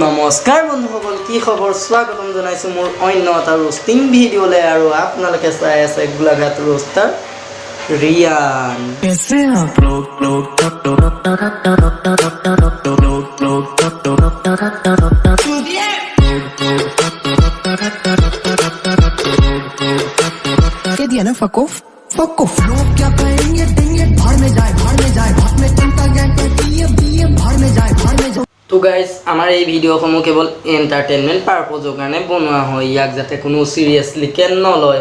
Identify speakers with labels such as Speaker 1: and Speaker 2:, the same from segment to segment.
Speaker 1: নমস্কাৰ বন্ধুসকল, কি খবৰ? স্বাগতম জনাইছো মোৰ অন্য এটা ৰোষ্টিং ভিডিঅ'লে। আৰু আপোনালোকে চাই আছে গোলাঘাট ৰোষ্টাৰ ৰিয়ান।
Speaker 2: के दिया ना फक ऑफ लोग क्या कहेंगे देंगे भाड़ में जाए भाड़ में चिंता क्या कहती है भाड़ में जाए
Speaker 1: তো গাইজ, আমাৰ এই ভিডিঅ'সমূহ কেৱল এণ্টাৰটেইনমেণ্ট পাৰপজৰ কাৰণে বনোৱা হয়, ইয়াক যাতে কোনো চিৰিয়াছলিকৈ নলয়।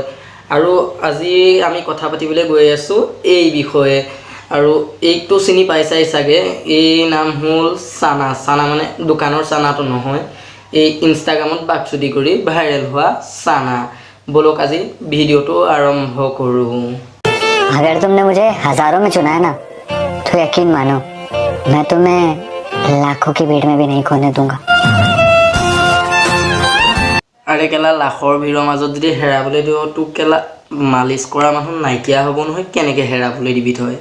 Speaker 1: আৰু আজি আমি কথা পাতিবলৈ গৈ আছোঁ এই বিষয়ে। আৰু এইটো চিনি পাইছাই চাগে, এই নাম হ'ল চানা। চানা মানে দোকানৰ চানাটো নহয়, এই ইনষ্টাগ্ৰামত বাকচুদি কৰি ভাইৰেল হোৱা চানা। বলক আজি ভিডিঅ'টো আৰম্ভ কৰোঁ।
Speaker 3: अगर तुमने मुझे हजारों में चुना है ना, तो यकीन मानो मैं तुम्हें लाखों की भीड़ में भी नहीं खोने दूंगा।
Speaker 1: আৰে কেলা, লাখৰ ভিৰৰ মাজত যদি হেৰাবলৈ দিওঁ, তোক কেলা মালিচ কৰা মানুহ নাইকিয়া হ'ব নহয়, কেনেকৈ হেৰাবলৈ দিবি তই?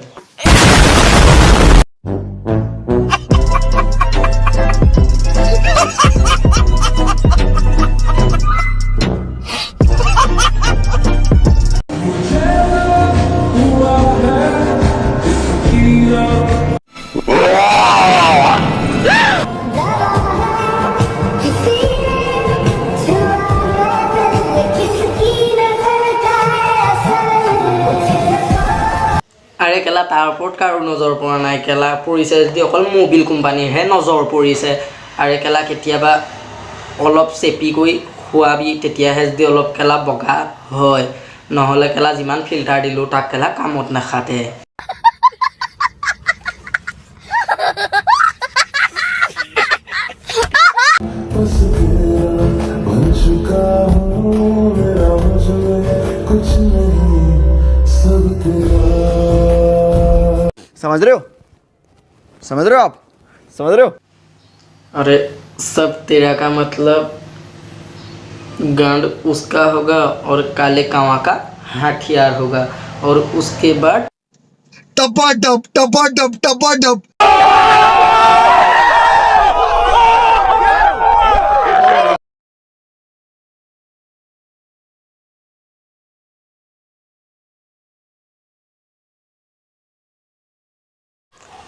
Speaker 1: আৰে কেলা, তাৰ ওপৰত কাৰো নজৰ পৰা নাই। কেলা পৰিছে যদি অকল মবিল কোম্পানীৰহে নজৰ পৰিছে। আৰে কেলা, কেতিয়াবা অলপ চেপি কৰি খোৱাবি, তেতিয়াহে যদি অলপ কেলা বগা হয়, নহ'লে কেলা যিমান ফিল্টাৰ দিলোঁ তাক কেলা কামত নাখাতে।
Speaker 4: समझ रहे हो आप समझ रहे हो?
Speaker 1: अरे सब तेरा का मतलब गांड उसका होगा और काले कावा का हथियार होगा, और उसके बाद
Speaker 4: टपाटप टपाटप टपाटप।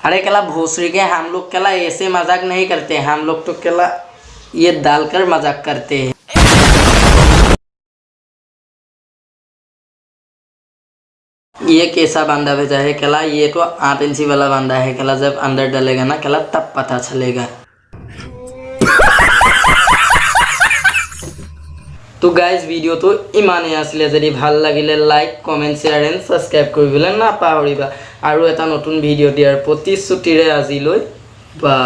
Speaker 1: अरे केला भोसड़ी के, हम लोग केला ऐसे मजाक नहीं करते, हम लोग तो केला ये डालकर मजाक करते हैं। ये कैसा बांधा भेजा है केला? ये तो 8 इंची वाला बांधा है केला, जब अंदर डालेगा ना केला तब पता चलेगा। তো গাইজ, ভিডিঅ'টো ইমানেই আছিলে। যদি ভাল লাগিলে like, comment, share and subscribe কৰিবলৈ নাপাহৰিবা। আৰু এটা নতুন ভিডিঅ' দিয়াৰ প্ৰতিশ্ৰুতিৰে আজিলৈ বা